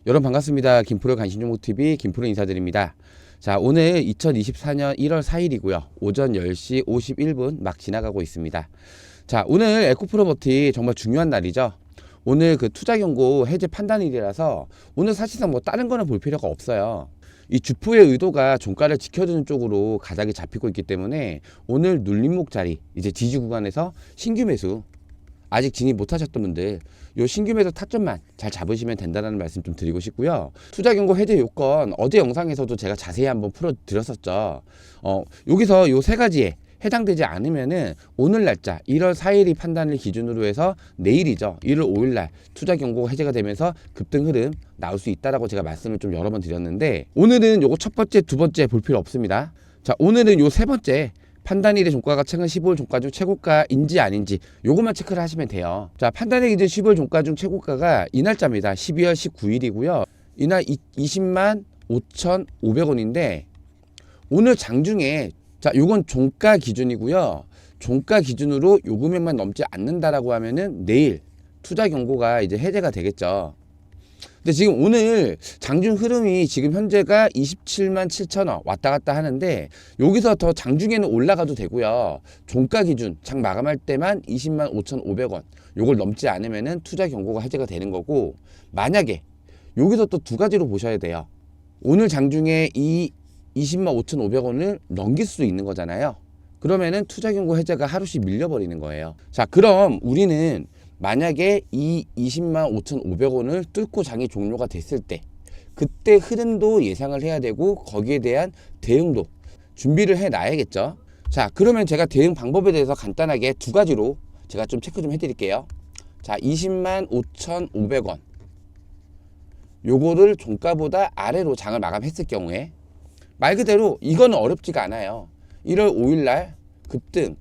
여러분 반갑습니다. 김프로 간신종목TV 김프로 인사드립니다. 자, 오늘 2024년 1월 4일이고요. 오전 10시 51분 막 지나가고 있습니다. 자, 오늘 에코프로버티 정말 중요한 날이죠. 오늘 그 투자 경고 해제 판단일이라서 오늘 사실상 뭐 다른 거는 볼 필요가 없어요. 이 주포의 의도가 종가를 지켜주는 쪽으로 가닥이 잡히고 있기 때문에 오늘 눌림목 자리 이제 지지 구간에서 신규 매수 아직 진입 못하셨던 분들 요 신규 매수 타점만 잘 잡으시면 된다는 말씀 좀 드리고 싶고요. 투자 경고 해제 요건 어제 영상에서도 제가 자세히 한번 풀어 드렸었죠. 여기서 요 세 가지에 해당되지 않으면은 오늘 날짜 1월 4일이 판단을 기준으로 해서 내일이죠. 1월 5일 날 투자 경고가 해제가 되면서 급등 흐름 나올 수 있다라고 제가 말씀을 좀 여러 번 드렸는데 오늘은 요거 첫 번째, 두 번째 볼 필요 없습니다. 자, 오늘은 요 세 번째 판단일의 종가가 최근 15일 종가 중 최고가인지 아닌지 요것만 체크를 하시면 돼요. 자, 판단일 기준 15일 종가 중 최고가가 이 날짜입니다. 12월 19일이고요. 이날 20만 5,500원인데 오늘 장중에 자, 요건 종가 기준이고요. 종가 기준으로 요 금액만 넘지 않는다라고 하면은 내일 투자 경고가 이제 해제가 되겠죠. 근데 지금 오늘 장중 흐름이 지금 현재가 27만 7천원 왔다 갔다 하는데 여기서 더 장중에는 올라가도 되고요. 종가 기준 장 마감할 때만 20만 5,500원 요걸 넘지 않으면은 투자 경고가 해제가 되는 거고, 만약에 여기서 또 두 가지로 보셔야 돼요. 오늘 장중에 이 20만 5,500원을 넘길 수 있는 거잖아요. 그러면은 투자 경고 해제가 하루씩 밀려버리는 거예요. 자, 그럼 우리는 만약에 이 20만 5,500원을 뚫고 장이 종료가 됐을 때 그때 흐름도 예상을 해야 되고 거기에 대한 대응도 준비를 해 놔야겠죠. 자, 그러면 제가 대응 방법에 대해서 간단하게 두 가지로 제가 좀 체크 좀 해드릴게요. 자, 20만 5,500원 요거를 종가보다 아래로 장을 마감했을 경우에 말 그대로 이거는 어렵지가 않아요. 1월 5일 날 급등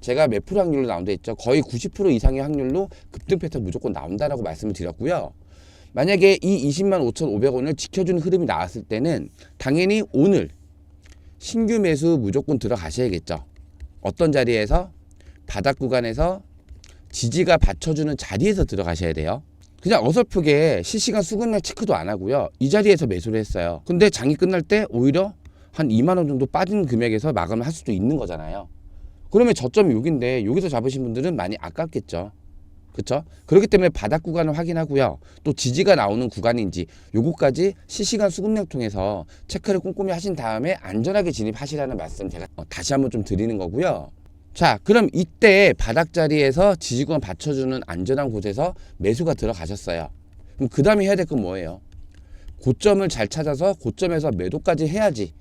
제가 몇 프로 확률로 나온다 했죠. 거의 90% 이상의 확률로 급등 패턴 무조건 나온다라고 말씀을 드렸고요. 만약에 이 20만 5,500원을 지켜주는 흐름이 나왔을 때는 당연히 오늘 신규 매수 무조건 들어가셔야겠죠. 어떤 자리에서? 바닥 구간에서 지지가 받쳐주는 자리에서 들어가셔야 돼요. 그냥 어설프게 실시간 수급량 체크도 안 하고요. 이 자리에서 매수를 했어요. 근데 장이 끝날 때 오히려 한 2만 원 정도 빠진 금액에서 마감을 할 수도 있는 거잖아요. 그러면 저점이 여기인데 여기서 잡으신 분들은 많이 아깝겠죠. 그렇죠? 그렇기 때문에 바닥 구간을 확인하고요. 또 지지가 나오는 구간인지 요거까지 실시간 수급량 통해서 체크를 꼼꼼히 하신 다음에 안전하게 진입하시라는 말씀 제가 다시 한번 좀 드리는 거고요. 자, 그럼 이때 바닥 자리에서 지지구간 받쳐주는 안전한 곳에서 매수가 들어가셨어요. 그럼 그 다음에 해야 될 건 뭐예요? 고점을 잘 찾아서 고점에서 매도까지 해야지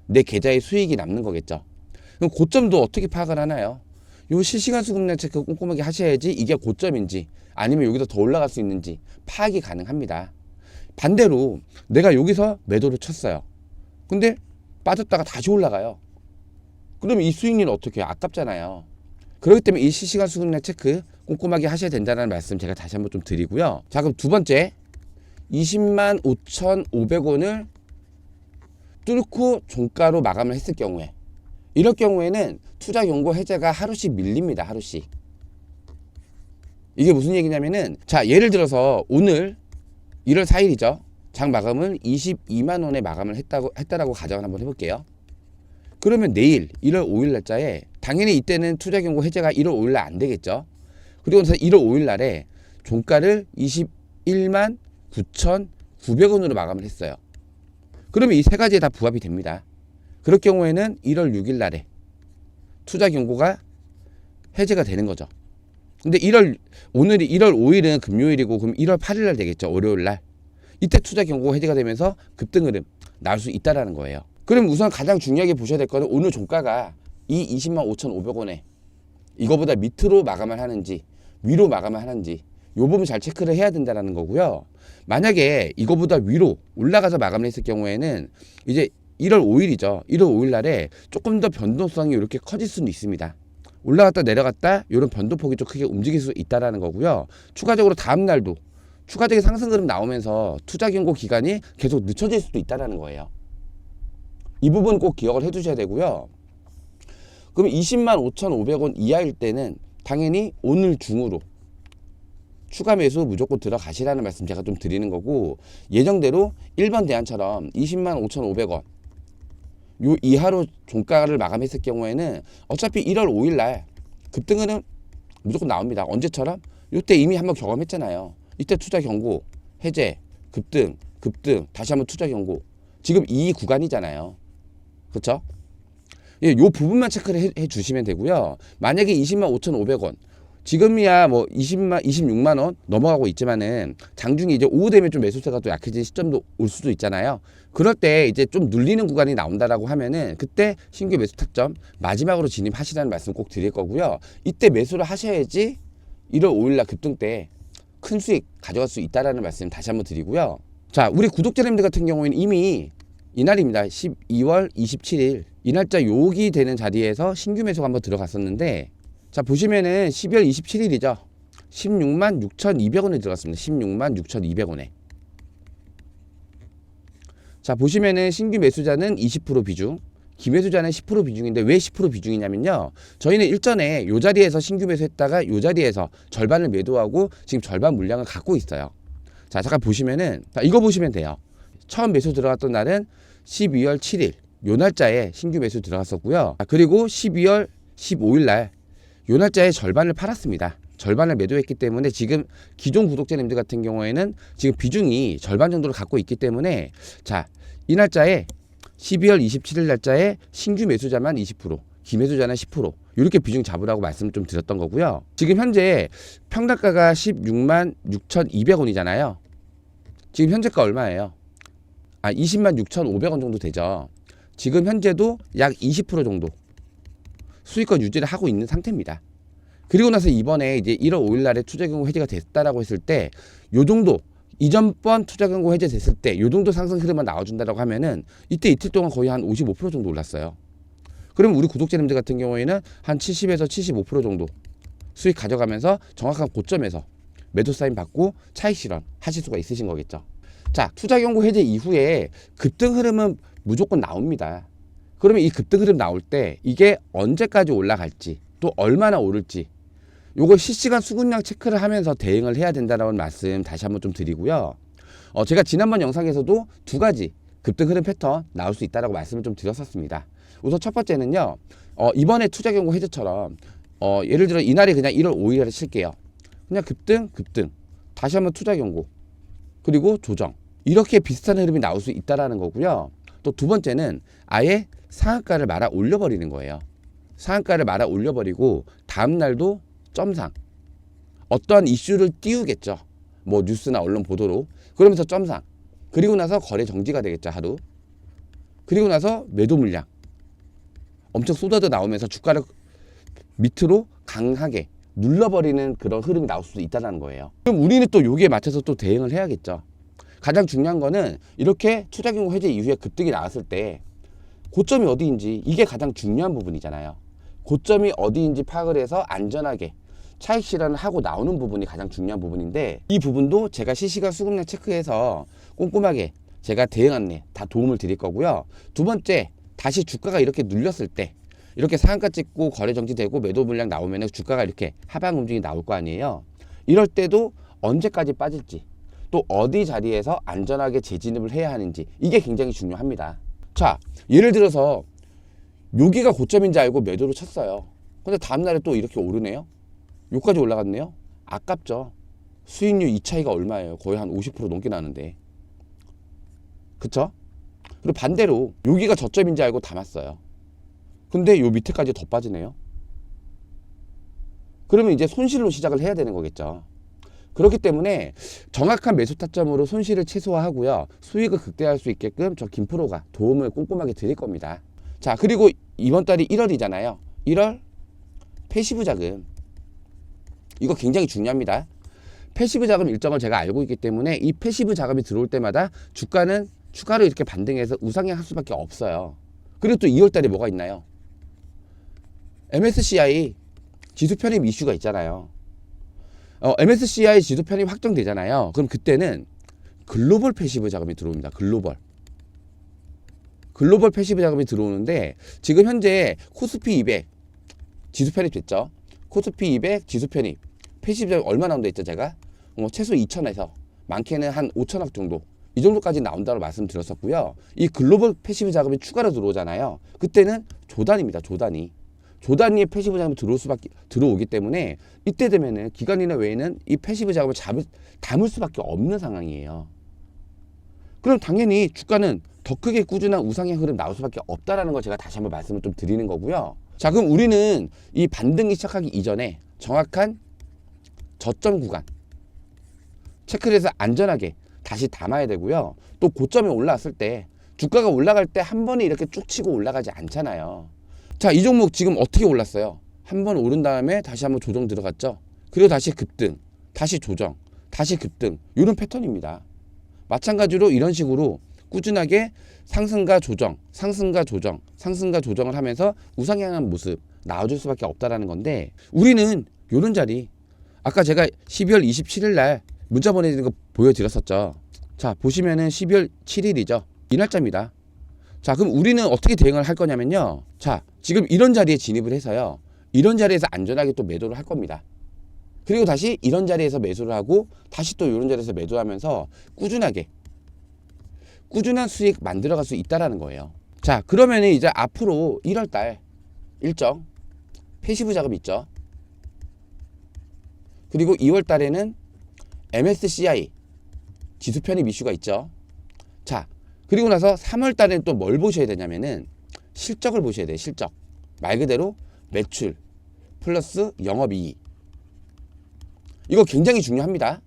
내 계좌에 수익이 남는 거겠죠. 그럼 고점도 어떻게 파악을 하나요? 요 실시간 수급량 체크 꼼꼼하게 하셔야지 이게 고점인지 아니면 여기서 더 올라갈 수 있는지 파악이 가능합니다. 반대로 내가 여기서 매도를 쳤어요. 근데 빠졌다가 다시 올라가요. 그러면 이 수익률은 어떻게 해요? 아깝잖아요. 그렇기 때문에 이 실시간 수급량 체크 꼼꼼하게 하셔야 된다는 말씀 제가 다시 한번 좀 드리고요. 자, 그럼 두 번째 20만 5,500원을 뚫고 종가로 마감을 했을 경우에 이럴 경우에는 투자 경고 해제가 하루씩 밀립니다. 하루씩. 이게 무슨 얘기냐면은 자, 예를 들어서 오늘 1월 4일이죠. 장 마감을 22만 원에 마감을 했다라고 가정을 한번 해볼게요. 그러면 내일 1월 5일 날짜에 당연히 이때는 투자 경고 해제가 1월 5일 날 안 되겠죠. 그리고 나서 1월 5일 날에 종가를 21만 9,900원으로 마감을 했어요. 그러면 이 세 가지에 다 부합이 됩니다. 그럴 경우에는 1월 6일 날에 투자 경고가 해제가 되는 거죠. 근데 오늘이 1월 5일은 금요일이고 그럼 1월 8일 날 되겠죠. 월요일 날. 이때 투자 경고가 해제가 되면서 급등 흐름 나올 수 있다라는 거예요. 그럼 우선 가장 중요하게 보셔야 될 거는 오늘 종가가 이 20만 5,500원에 이거보다 밑으로 마감을 하는지 위로 마감을 하는지 요 부분 잘 체크를 해야 된다는 거고요. 만약에 이거보다 위로 올라가서 마감을 했을 경우에는 이제 1월 5일이죠. 1월 5일 날에 조금 더 변동성이 이렇게 커질 수는 있습니다. 올라갔다 내려갔다 이런 변동폭이 좀 크게 움직일 수 있다는 거고요. 추가적으로 다음 날도 추가적인 상승 흐름 나오면서 투자 경고 기간이 계속 늦춰질 수도 있다는 거예요. 이 부분 꼭 기억을 해 두셔야 되고요. 그럼 20만 5,500원 이하일 때는 당연히 오늘 중으로 추가 매수 무조건 들어가시라는 말씀 제가 좀 드리는 거고, 예정대로 1번 대안처럼 20만 5,500원 요 이하로 종가를 마감했을 경우에는 어차피 1월 5일 날 급등은 무조건 나옵니다. 언제처럼? 요때 이미 한번 경험했잖아요. 이때 투자 경고, 해제, 급등, 다시 한번 투자 경고. 지금 이 구간이잖아요. 그렇죠? 예, 요 부분만 체크를 해 주시면 되고요. 만약에 20만 5,500원 지금이야 뭐 26만 원 넘어가고 있지만은 장중에 이제 오후 되면 좀 매수세가 또 약해진 시점도 올 수도 있잖아요. 그럴 때 이제 좀 눌리는 구간이 나온다라고 하면은 그때 신규 매수 타점 마지막으로 진입하시라는 말씀 꼭 드릴 거고요. 이때 매수를 하셔야지 1월 5일 날 급등 때 큰 수익 가져갈 수 있다라는 말씀 다시 한번 드리고요. 자, 우리 구독자님들 같은 경우에는 이미 이날입니다. 12월 27일 이 날짜 요기 되는 자리에서 신규 매수가 한번 들어갔었는데, 자 보시면은 12월 27일이죠. 16만 6,200원에 들어갔습니다. 16만 6,200원에. 자 보시면은 신규 매수자는 20% 비중, 기매수자는 10% 비중인데 왜 10% 비중이냐면요. 저희는 일전에 요 자리에서 신규 매수했다가 요 자리에서 절반을 매도하고 지금 절반 물량을 갖고 있어요. 자 잠깐 보시면은, 자 이거 보시면 돼요. 처음 매수 들어갔던 날은 12월 7일 요 날짜에 신규 매수 들어갔었고요. 그리고 12월 15일 날 요 날짜에 절반을 팔았습니다. 절반을 매도했기 때문에 지금 기존 구독자님들 같은 경우에는 지금 비중이 절반 정도를 갖고 있기 때문에, 자 이 날짜에 12월 27일 날짜에 신규 매수자만 20%, 기매수자는 10% 이렇게 비중 잡으라고 말씀 좀 드렸던 거고요. 지금 현재 평단가가 16만 6,200원이잖아요. 지금 현재가 얼마예요? 20만 6,500원 정도 되죠. 지금 현재도 약 20% 정도 수익권 유지를 하고 있는 상태입니다. 그리고 나서 이번에 이제 1월 5일 날에 투자 경고 해제가 됐다라고 했을 때 요 정도 이전번 투자 경고 해제 됐을 때 요 정도 상승 흐름만 나와준다라고 하면은 이때 이틀 동안 거의 한 55% 정도 올랐어요. 그러면 우리 구독자님들 같은 경우에는 한 70에서 75% 정도 수익 가져가면서 정확한 고점에서 매도 사인 받고 차익 실현 하실 수가 있으신 거겠죠. 자, 투자 경고 해제 이후에 급등 흐름은 무조건 나옵니다. 그러면 이 급등 흐름 나올 때 이게 언제까지 올라갈지 또 얼마나 오를지 요걸 실시간 수급량 체크를 하면서 대응을 해야 된다는 말씀 다시 한번 좀 드리고요. 제가 지난번 영상에서도 두 가지 급등 흐름 패턴 나올 수 있다라고 말씀을 좀 드렸었습니다. 우선 첫 번째는요. 이번에 투자 경고 해제처럼 예를 들어 이날이 그냥 1월 5일에 칠게요. 그냥 급등 다시 한번 투자 경고 그리고 조정 이렇게 비슷한 흐름이 나올 수 있다라는 거고요. 또 두 번째는 아예 상한가를 말아 올려버리는 거예요. 상한가를 말아 올려버리고 다음 날도 점상 어떠한 이슈를 띄우겠죠. 뭐 뉴스나 언론 보도로. 그러면서 점상. 그리고 나서 거래 정지가 되겠죠. 하루. 그리고 나서 매도 물량 엄청 쏟아져 나오면서 주가를 밑으로 강하게 눌러버리는 그런 흐름이 나올 수도 있다는 거예요. 그럼 우리는 또 여기에 맞춰서 또 대응을 해야겠죠. 가장 중요한 거는 이렇게 투자 경고 해제 이후에 급등이 나왔을 때 고점이 어디인지 이게 가장 중요한 부분이잖아요. 고점이 어디인지 파악을 해서 안전하게 차익 실현을 하고 나오는 부분이 가장 중요한 부분인데, 이 부분도 제가 실시간 수급량 체크해서 꼼꼼하게 제가 대응 안내 다 도움을 드릴 거고요. 두 번째, 다시 주가가 이렇게 눌렸을 때 이렇게 상한가 찍고 거래 정지되고 매도 물량 나오면 주가가 이렇게 하방 움직임이 나올 거 아니에요. 이럴 때도 언제까지 빠질지 또 어디 자리에서 안전하게 재진입을 해야 하는지 이게 굉장히 중요합니다. 자, 예를 들어서 여기가 고점인지 알고 매도를 쳤어요. 근데 다음날에 또 이렇게 오르네요. 여기까지 올라갔네요. 아깝죠. 수익률 이 차이가 얼마예요? 거의 한 50% 넘게 나는데. 그쵸? 그리고 반대로 여기가 저점인지 알고 담았어요. 근데 요 밑에까지 더 빠지네요. 그러면 이제 손실로 시작을 해야 되는 거겠죠. 그렇기 때문에 정확한 매수 타점으로 손실을 최소화하고요. 수익을 극대화할 수 있게끔 저 김프로가 도움을 꼼꼼하게 드릴 겁니다. 자, 그리고 이번 달이 1월이잖아요. 1월 패시브 자금. 이거 굉장히 중요합니다. 패시브 자금 일정을 제가 알고 있기 때문에 이 패시브 자금이 들어올 때마다 주가는 추가로 이렇게 반등해서 우상향할 수밖에 없어요. 그리고 또 2월 달에 뭐가 있나요? MSCI 지수 편입 이슈가 있잖아요. MSCI 지수 편입 확정되잖아요. 그럼 그때는 글로벌 패시브 자금이 들어옵니다. 글로벌 패시브 자금이 들어오는데 지금 현재 코스피 200 지수 편입 됐죠. 코스피 200 지수 편입 패시브 자금 얼마 나온다 했죠 제가? 최소 2천에서 많게는 한 5천억 정도, 이 정도까지 나온다고 말씀드렸었고요. 이 글로벌 패시브 자금이 추가로 들어오잖아요. 그때는 조단위입니다. 조단위의 패시브 자금이 들어오기 때문에 이때 되면은 기관이나 외에는 이 패시브 자금을 담을 수밖에 없는 상황이에요. 그럼 당연히 주가는 더 크게 꾸준한 우상의 흐름 나올 수밖에 없다라는 걸 제가 다시 한번 말씀을 좀 드리는 거고요. 자, 그럼 우리는 이 반등이 시작하기 이전에 정확한 저점 구간 체크를 해서 안전하게 다시 담아야 되고요. 또 고점에 올라왔을 때 주가가 올라갈 때 한 번에 이렇게 쭉 치고 올라가지 않잖아요. 자, 이 종목 지금 어떻게 올랐어요? 한 번 오른 다음에 다시 한번 조정 들어갔죠. 그리고 다시 급등, 다시 조정, 다시 급등, 이런 패턴입니다. 마찬가지로 이런 식으로 꾸준하게 상승과 조정, 상승과 조정, 상승과 조정을 하면서 우상향한 모습 나와줄 수밖에 없다라는 건데, 우리는 이런 자리, 아까 제가 12월 27일 날 문자 보내드린 거 보여드렸었죠. 자, 보시면은 12월 7일이죠. 이 날짜입니다. 자, 그럼 우리는 어떻게 대응을 할 거냐면요. 자, 지금 이런 자리에 진입을 해서요. 이런 자리에서 안전하게 또 매도를 할 겁니다. 그리고 다시 이런 자리에서 매수를 하고 다시 또 이런 자리에서 매도하면서 꾸준한 수익 만들어갈 수 있다라는 거예요. 자, 그러면 이제 앞으로 1월달 일정 패시브 자금 있죠. 그리고 2월달에는 MSCI 지수 편입 이슈가 있죠. 자, 그리고 나서 3월달에는 또 뭘 보셔야 되냐면은 실적을 보셔야 돼요. 실적. 말 그대로 매출 플러스 영업이익. 이거 굉장히 중요합니다.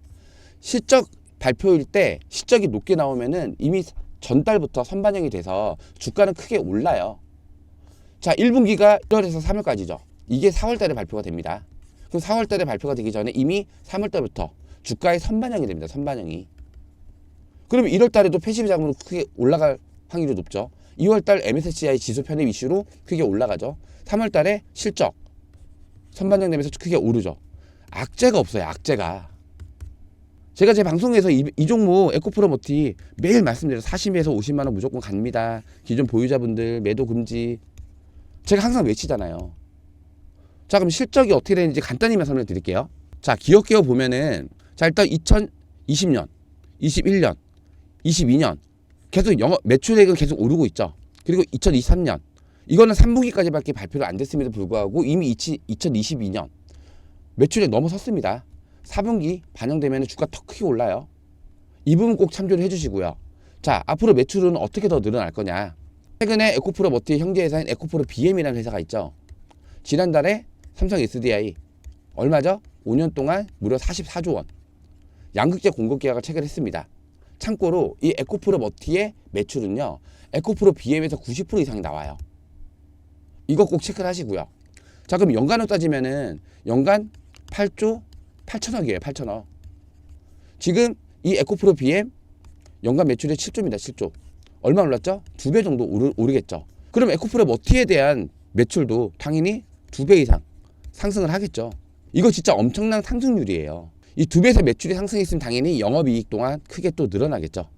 실적 발표일 때 실적이 높게 나오면은 이미 전달부터 선반영이 돼서 주가는 크게 올라요. 자, 1분기가 1월에서 3월까지죠. 이게 4월달에 발표가 됩니다. 그럼 4월달에 발표가 되기 전에 이미 3월달부터 주가의 선반영이 됩니다. 선반영이. 그러면 1월달에도 패시브 자금으로 크게 올라갈 확률이 높죠. 2월달 MSCI 지수 편입 이슈로 크게 올라가죠. 3월달에 실적 선반영되면서 크게 오르죠. 악재가 없어요. 악재가. 제가 제 방송에서 이 종목 에코프로머티 매일 말씀드려요. 40에서 50만 원 무조건 갑니다. 기존 보유자분들 매도 금지. 제가 항상 외치잖아요. 자, 그럼 실적이 어떻게 되는지 간단히만 설명해 드릴게요. 자, 기업개요 보면은, 자, 일단 2020년, 21년, 22년 계속 매출액은 계속 오르고 있죠. 그리고 2023년, 이거는 3분기까지밖에 발표가 안 됐음에도 불구하고 이미 2022년 매출액 넘어섰습니다. 4분기 반영되면 주가 더 크게 올라요. 이 부분 꼭 참조를 해주시고요. 자, 앞으로 매출은 어떻게 더 늘어날 거냐. 최근에 에코프로머티 형제회사인 에코프로 BM이라는 회사가 있죠. 지난달에 삼성 SDI 얼마죠? 5년 동안 무려 44조 원 양극재 공급 계약을 체결했습니다. 참고로 이 에코프로머티의 매출은요, 에코프로 BM에서 90% 이상이 나와요. 이거 꼭 체크를 하시고요. 자, 그럼 연간으로 따지면은 연간 8조 8천억이에요. 8천억. 지금 이 에코프로 BM 연간 매출이 7조입니다. 7조. 얼마 올랐죠? 2배 정도 오르겠죠. 그럼 에코프로머티에 대한 매출도 당연히 2배 이상 상승을 하겠죠. 이거 진짜 엄청난 상승률이에요. 이 2배에서 매출이 상승했으면 당연히 영업이익 동안 크게 또 늘어나겠죠.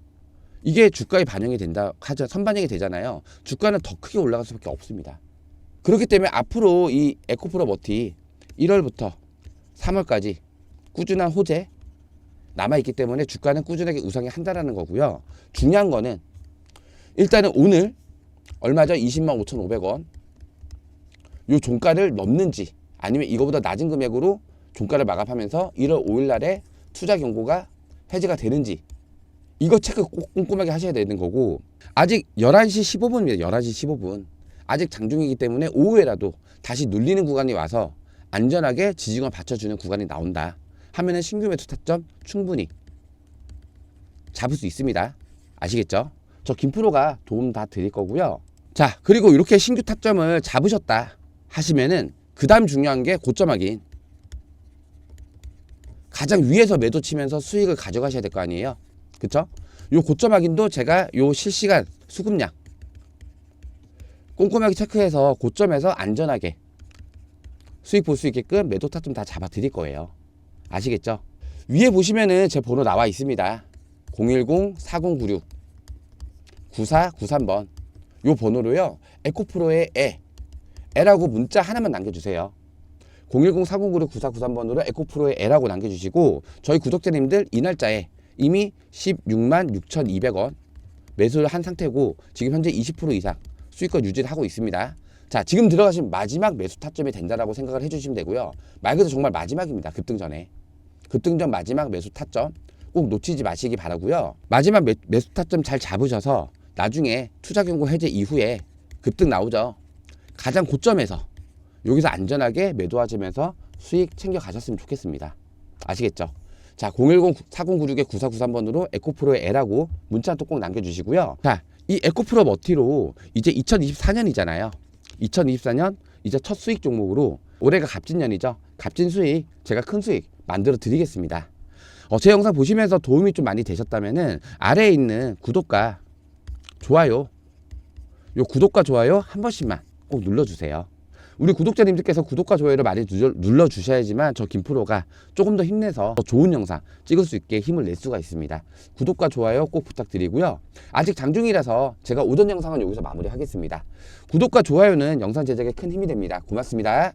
이게 주가에 반영이 된다 하죠. 선반영이 되잖아요. 주가는 더 크게 올라갈 수밖에 없습니다. 그렇기 때문에 앞으로 이 에코프로머티 1월부터 3월까지 꾸준한 호재 남아있기 때문에 주가는 꾸준하게 우상향 한다라는 거고요. 중요한 거는 일단은 오늘 얼마죠? 20만 5,500원 요 종가를 넘는지 아니면 이거보다 낮은 금액으로 종가를 마감하면서 1월 5일 날에 투자 경고가 해제가 되는지 이거 체크 꼭 꼼꼼하게 하셔야 되는 거고, 아직 11시 15분입니다. 11시 15분. 아직 장중이기 때문에 오후에라도 다시 눌리는 구간이 와서 안전하게 지지권을 받쳐주는 구간이 나온다 하면은 신규 매수 타점 충분히 잡을 수 있습니다. 아시겠죠? 저 김프로가 도움 다 드릴 거고요. 자, 그리고 이렇게 신규 타점을 잡으셨다 하시면은 그 다음 중요한 게 고점 확인. 가장 위에서 매도 치면서 수익을 가져가셔야 될 거 아니에요. 그쵸? 요 고점 확인도 제가 요 실시간 수급량 꼼꼼하게 체크해서 고점에서 안전하게 수익 볼 수 있게끔 매도 타점 다 잡아 드릴 거예요. 아시겠죠? 위에 보시면은 제 번호 나와 있습니다. 010-4096-9493번 요 번호로요, 에코프로의 애라고 문자 하나만 남겨주세요. 010-4096-9493번으로 에코프로의 L라고 남겨주시고 저희 구독자님들 이 날짜에 이미 16만 6,200원 매수를 한 상태고 지금 현재 20% 이상 수익권 유지를 하고 있습니다. 자, 지금 들어가시면 마지막 매수 타점이 된다라고 생각을 해주시면 되고요. 말 그대로 정말 마지막입니다. 급등 전에. 급등 전 마지막 매수 타점 꼭 놓치지 마시기 바라고요. 마지막 매수 타점 잘 잡으셔서 나중에 투자 경고 해제 이후에 급등 나오죠. 가장 고점에서 여기서 안전하게 매도하시면서 수익 챙겨 가셨으면 좋겠습니다. 아시겠죠? 자, 010-4096-9493번으로 에코프로의 L하고 문자 한 통 꼭 남겨주시고요. 자, 이 에코프로 머티로 이제 2024년이잖아요. 2024년 이제 첫 수익 종목으로 올해가 갑진년이죠. 갑진 수익, 제가 큰 수익 만들어 드리겠습니다. 제 영상 보시면서 도움이 좀 많이 되셨다면은 아래에 있는 구독과 좋아요, 요 구독과 좋아요 한 번씩만 꼭 눌러주세요. 우리 구독자님들께서 구독과 좋아요를 많이 눌러주셔야지만 저 김프로가 조금 더 힘내서 더 좋은 영상 찍을 수 있게 힘을 낼 수가 있습니다. 구독과 좋아요 꼭 부탁드리고요. 아직 장중이라서 제가 오전 영상은 여기서 마무리하겠습니다. 구독과 좋아요는 영상 제작에 큰 힘이 됩니다. 고맙습니다.